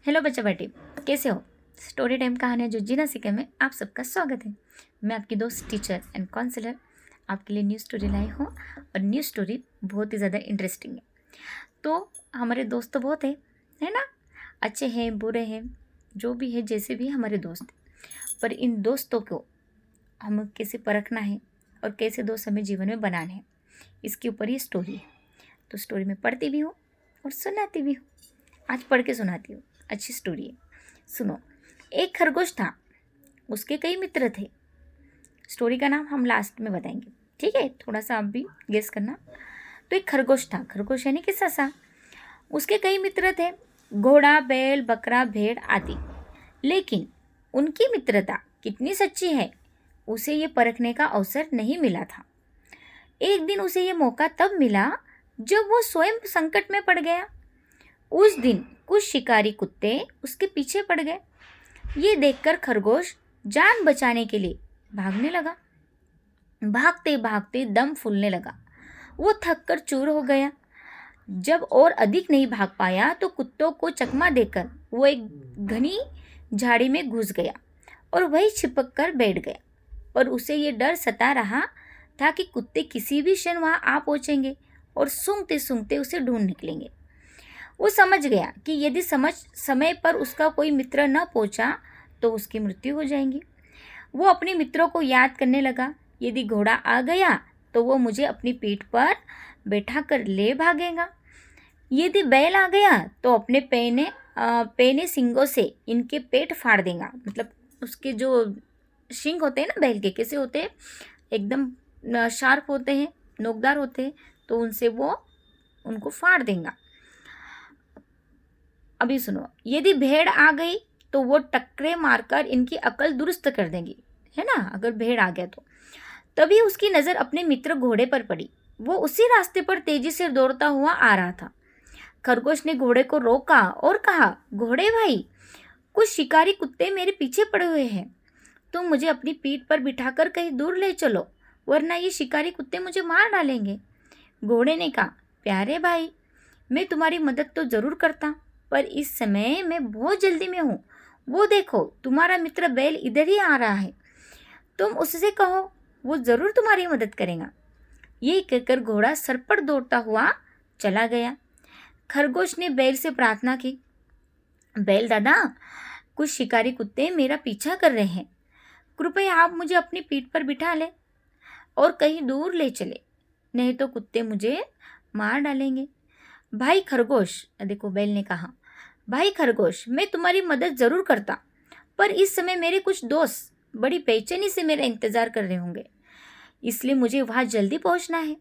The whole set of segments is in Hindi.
हेलो बच्चा बेटी, कैसे हो? स्टोरी टाइम कहानियाँ जो जीना सीखे में आप सबका स्वागत है। मैं आपकी दोस्त टीचर एंड काउंसलर आपके लिए न्यू स्टोरी लाई हूँ और न्यू स्टोरी बहुत ही ज़्यादा इंटरेस्टिंग है। तो हमारे दोस्त तो बहुत है ना? अच्छे हैं, बुरे हैं, जो भी है, जैसे भी हमारे दोस्त हैं। पर इन दोस्तों को हम कैसे परखना है और कैसे दोस्त हमें जीवन में बनाने हैं, इसके ऊपर ये स्टोरी है। तो स्टोरी में पढ़ती भी हूँ और सुनाती भी हूँ। आज पढ़ के सुनाती हूँ, अच्छी स्टोरी है, सुनो। एक खरगोश था, उसके कई मित्र थे। स्टोरी का नाम हम लास्ट में बताएंगे, ठीक है? थोड़ा सा आप भी गेस करना। तो एक खरगोश था, खरगोश यानी कि ससा। उसके कई मित्र थे, घोड़ा, बैल, बकरा, भेड़ आदि। लेकिन उनकी मित्रता कितनी सच्ची है, उसे ये परखने का अवसर नहीं मिला था। एक दिन उसे ये मौका तब मिला जब वो स्वयं संकट में पड़ गया। उस दिन कुछ शिकारी कुत्ते उसके पीछे पड़ गए। ये देखकर खरगोश जान बचाने के लिए भागने लगा। भागते भागते दम फूलने लगा। वो थक कर चूर हो गया। जब और अधिक नहीं भाग पाया तो कुत्तों को चकमा देकर वो एक घनी झाड़ी में घुस गया और वहीं छिपक कर बैठ गया। पर उसे ये डर सता रहा था कि कुत्ते किसी भी क्षण वहां आ पहुंचेंगे और सूंघते सूंघते उसे ढूंढ निकलेंगे। वो समझ गया कि यदि समय पर उसका कोई मित्र न पहुंचा तो उसकी मृत्यु हो जाएगी। वो अपने मित्रों को याद करने लगा। यदि घोड़ा आ गया तो वो मुझे अपनी पीठ पर बैठा कर ले भागेगा। यदि बैल आ गया तो अपने पैने सींगों से इनके पेट फाड़ देगा। मतलब उसके जो सींग होते हैं ना बैल के, कैसे होते हैं? एकदम शार्प होते हैं, नोकदार होते हैं, तो उनसे वो उनको फाड़ देगा। अभी सुनो, यदि भेड़ आ गई तो वो टक्करे मारकर इनकी अकल दुरुस्त कर देंगी, है ना? अगर भेड़ आ गया तो। तभी उसकी नज़र अपने मित्र घोड़े पर पड़ी। वो उसी रास्ते पर तेजी से दौड़ता हुआ आ रहा था। खरगोश ने घोड़े को रोका और कहा, घोड़े भाई, कुछ शिकारी कुत्ते मेरे पीछे पड़े हुए हैं। तुम मुझे अपनी पीठ पर बिठाकर कहीं दूर ले चलो, वरना ये शिकारी कुत्ते मुझे मार डालेंगे। घोड़े ने कहा, प्यारे भाई, मैं तुम्हारी मदद तो जरूर करता, पर इस समय मैं बहुत जल्दी में हूँ। वो देखो, तुम्हारा मित्र बैल इधर ही आ रहा है। तुम उससे कहो, वो जरूर तुम्हारी मदद करेगा। ये कहकर घोड़ा सरपट दौड़ता हुआ चला गया। खरगोश ने बैल से प्रार्थना की, बैल दादा, कुछ शिकारी कुत्ते मेरा पीछा कर रहे हैं। कृपया आप मुझे अपनी पीठ पर बिठा ले और कहीं दूर ले चले, नहीं तो कुत्ते मुझे मार डालेंगे। भाई खरगोश, देखो बैल ने कहा, भाई खरगोश, मैं तुम्हारी मदद जरूर करता, पर इस समय मेरे कुछ दोस्त बड़ी बेचैनी से मेरा इंतजार कर रहे होंगे, इसलिए मुझे वहां जल्दी पहुंचना है।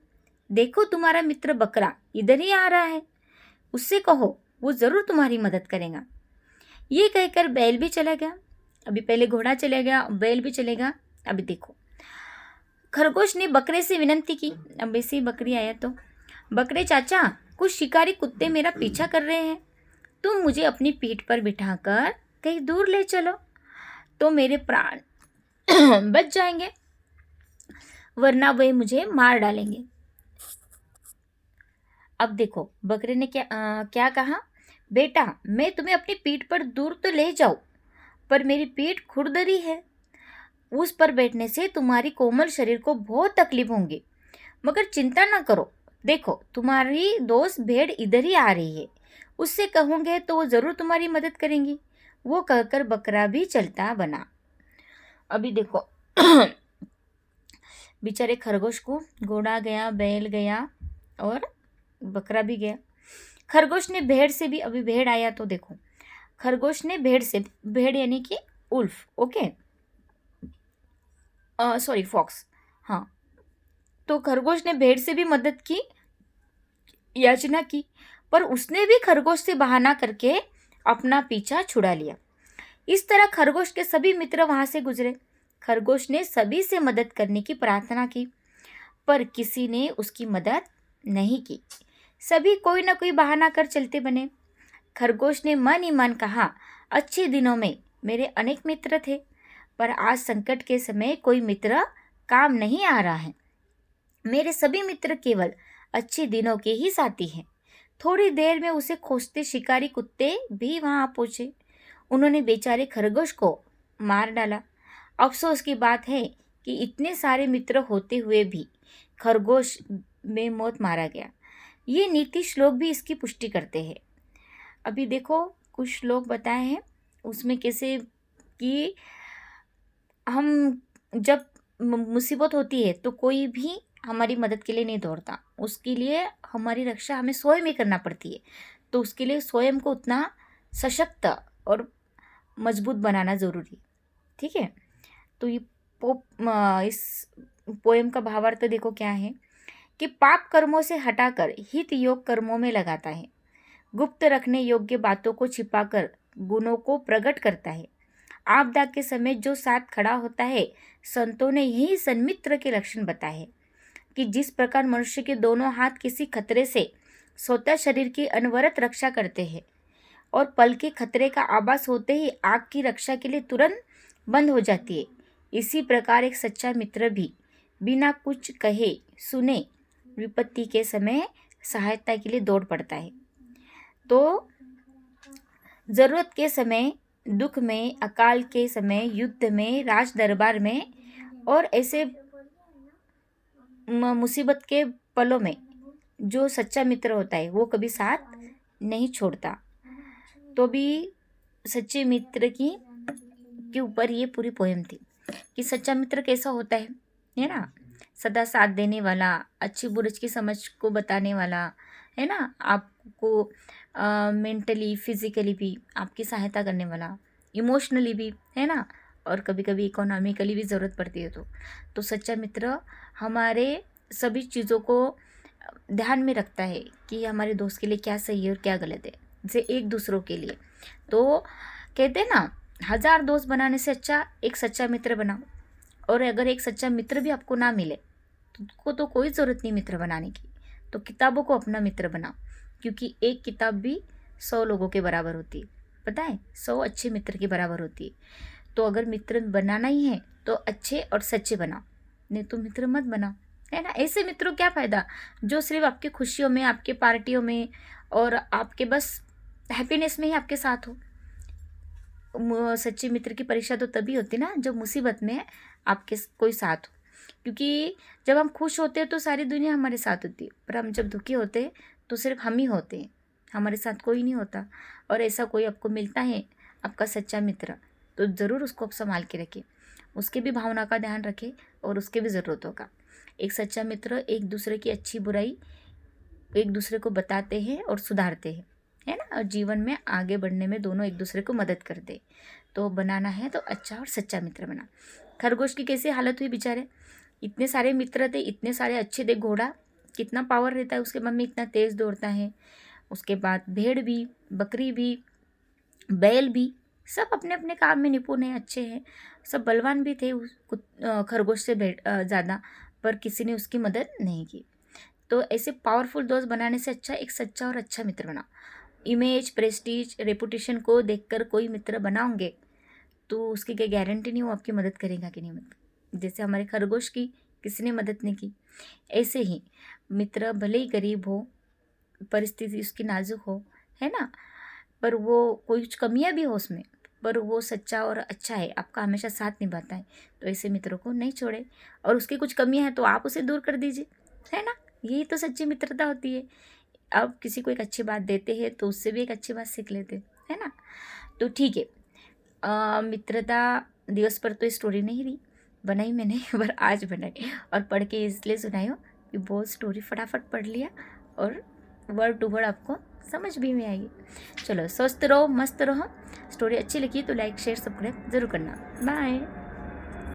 देखो, तुम्हारा मित्र बकरा इधर ही आ रहा है, उससे कहो, वो जरूर तुम्हारी मदद करेगा। ये कहकर बैल भी चला गया। अभी पहले घोड़ा चले गया, बैल भी चलेगा। अभी देखो, खरगोश ने बकरे से विनती की। अब ऐसे ही बकरी आया तो, बकरे चाचा, कुछ शिकारी कुत्ते मेरा पीछा कर रहे हैं। तुम मुझे अपनी पीठ पर बिठाकर कहीं दूर ले चलो, तो मेरे प्राण बच जाएंगे, वरना वे मुझे मार डालेंगे। अब देखो, बकरे ने क्या कहा, बेटा, मैं तुम्हें अपनी पीठ पर दूर तो ले जाऊं, पर मेरी पीठ खुरदरी है। उस पर बैठने से तुम्हारी कोमल शरीर को बहुत तकलीफ होंगी, मगर चिंता ना करो। देखो, तुम्हारी दोस्त भेड़ इधर ही आ रही है, उससे कहोगे तो वो जरूर तुम्हारी मदद करेंगी। वो कहकर बकरा भी चलता बना। अभी देखो बेचारे खरगोश को घोड़ा गया, बैल गया और बकरा भी गया। खरगोश ने भेड़ से भी, अभी भेड़ आया तो देखो, खरगोश ने भेड़ से, भेड़ यानी कि उल्फ, ओके, सॉरी फॉक्स, हाँ। तो खरगोश ने भेड़ से भी मदद की, याचना की, पर उसने भी खरगोश से बहाना करके अपना पीछा छुड़ा लिया। इस तरह खरगोश के सभी मित्र वहां से गुजरे। खरगोश ने सभी से मदद करने की प्रार्थना की, पर किसी ने उसकी मदद नहीं की। सभी कोई ना कोई बहाना कर चलते बने। खरगोश ने मन ही मन कहा, अच्छे दिनों में मेरे अनेक मित्र थे, पर आज संकट के समय कोई मित्र काम नहीं आ रहा है। मेरे सभी मित्र केवल अच्छे दिनों के ही साथी हैं। थोड़ी देर में उसे खोजते शिकारी कुत्ते भी वहां आ पहुंचे। उन्होंने बेचारे खरगोश को मार डाला। अफसोस की बात है कि इतने सारे मित्र होते हुए भी खरगोश में मौत मारा गया। ये नीति श्लोक भी इसकी पुष्टि करते हैं। अभी देखो कुछ श्लोक बताए हैं उसमें कैसे कि हम जब मुसीबत होती है तो कोई भी हमारी मदद के लिए नहीं दौड़ता, उसके लिए हमारी रक्षा हमें स्वयं ही करना पड़ती है। तो उसके लिए स्वयं को उतना सशक्त और मजबूत बनाना ज़रूरी, ठीक है। तो ये इस पोएम का भावार्थ देखो क्या है कि पाप कर्मों से हटाकर हित योग कर्मों में लगाता है, गुप्त रखने योग्य बातों को छिपाकर गुणों को प्रकट करता है। आपदा के समय जो साथ खड़ा होता है, संतों ने यही सन्मित्र के लक्षण बताए हैं कि जिस प्रकार मनुष्य के दोनों हाथ किसी खतरे से स्वतः शरीर की अनवरत रक्षा करते हैं और पल के खतरे का आभास होते ही आग की रक्षा के लिए तुरंत बंद हो जाती है, इसी प्रकार एक सच्चा मित्र भी बिना कुछ कहे सुने विपत्ति के समय सहायता के लिए दौड़ पड़ता है। तो ज़रूरत के समय, दुख में, अकाल के समय, युद्ध में, राज दरबार में और ऐसे मुसीबत के पलों में जो सच्चा मित्र होता है वो कभी साथ नहीं छोड़ता। तो भी सच्चे मित्र की के ऊपर ये पूरी पोएम थी कि सच्चा मित्र कैसा होता है ना। सदा साथ देने वाला, अच्छी बुरी की समझ को बताने वाला, है ना। आपको मेंटली फिजिकली भी आपकी सहायता करने वाला, इमोशनली भी, है ना। और कभी कभी इकोनॉमिकली भी ज़रूरत पड़ती है तो सच्चा मित्र हमारे सभी चीज़ों को ध्यान में रखता है कि हमारे दोस्त के लिए क्या सही है और क्या गलत है, जैसे एक दूसरों के लिए। तो कहते हैं ना, 1000 दोस्त बनाने से अच्छा एक सच्चा मित्र बनाओ। और अगर एक सच्चा मित्र भी आपको ना मिले तो कोई ज़रूरत नहीं मित्र बनाने की, तो किताबों को अपना मित्र बनाओ, क्योंकि एक किताब भी 100 लोगों के बराबर होती है, पता है, 100 अच्छे मित्र के बराबर होती है। तो अगर मित्र बनाना ही है तो अच्छे और सच्चे बनाओ, नहीं तो मित्र मत बनाओ, है ना। ऐसे मित्रों क्या फ़ायदा जो सिर्फ आपकी खुशियों में, आपके पार्टियों में और आपके बस हैप्पीनेस में ही आपके साथ हो। सच्चे मित्र की परीक्षा तो तभी होती ना जब मुसीबत में आपके कोई साथ हो, क्योंकि जब हम खुश होते हैं तो सारी दुनिया हमारे साथ होती है, पर हम जब दुखी होते हैं तो सिर्फ हम ही होते हैं, हमारे साथ कोई नहीं होता। और ऐसा कोई आपको मिलता है आपका सच्चा मित्र, तो ज़रूर उसको आप संभाल के रखें, उसके भी भावना का ध्यान रखें और उसके भी ज़रूरतों का। एक सच्चा मित्र एक दूसरे की अच्छी बुराई एक दूसरे को बताते हैं और सुधारते हैं, है ना। और जीवन में आगे बढ़ने में दोनों एक दूसरे को मदद करते। तो बनाना है तो अच्छा और सच्चा मित्र बना। खरगोश की कैसी हालत हुई बेचारे, इतने सारे मित्र थे, इतने सारे अच्छे थे, घोड़ा कितना पावर रहता है उसके मन में, इतना तेज़ दौड़ता है। उसके बाद भेड़ भी, बकरी भी, बैल भी, सब अपने अपने काम में निपुण हैं, अच्छे हैं, सब बलवान भी थे खरगोश से ज़्यादा, पर किसी ने उसकी मदद नहीं की। तो ऐसे पावरफुल दोस्त बनाने से अच्छा एक सच्चा और अच्छा मित्र बनाओ। इमेज, प्रेस्टीज, रेपुटेशन को देखकर कोई मित्र बनाओगे तो उसकी क्या गारंटी नहीं वो आपकी मदद करेगा कि नहीं। मदद जैसे हमारे खरगोश की किसी ने मदद नहीं की, ऐसे ही मित्र भले ही गरीब हो, परिस्थिति उसकी नाजुक हो, है ना, पर वो कुछ कमियां भी हो उसमें, पर वो सच्चा और अच्छा है, आपका हमेशा साथ निभाता है, तो ऐसे मित्रों को नहीं छोड़े। और उसकी कुछ कमियां हैं तो आप उसे दूर कर दीजिए, है ना। यही तो सच्ची मित्रता होती है। अब किसी को एक अच्छी बात देते हैं तो उससे भी एक अच्छी बात सीख लेते हैं, है ना। तो ठीक है, मित्रता दिवस पर तो स्टोरी नहीं रही बनाई मैंने पर आज बनाई और पढ़ के इसलिए सुनाई हो कि बहुत स्टोरी फटाफट पढ़ लिया और वर्ड टू वर्ड आपको समझ भी में आएगी। चलो स्वस्थ रहो, मस्त रहो। स्टोरी अच्छी लगी तो लाइक शेयर सब्सक्राइब ज़रूर करना। बाय।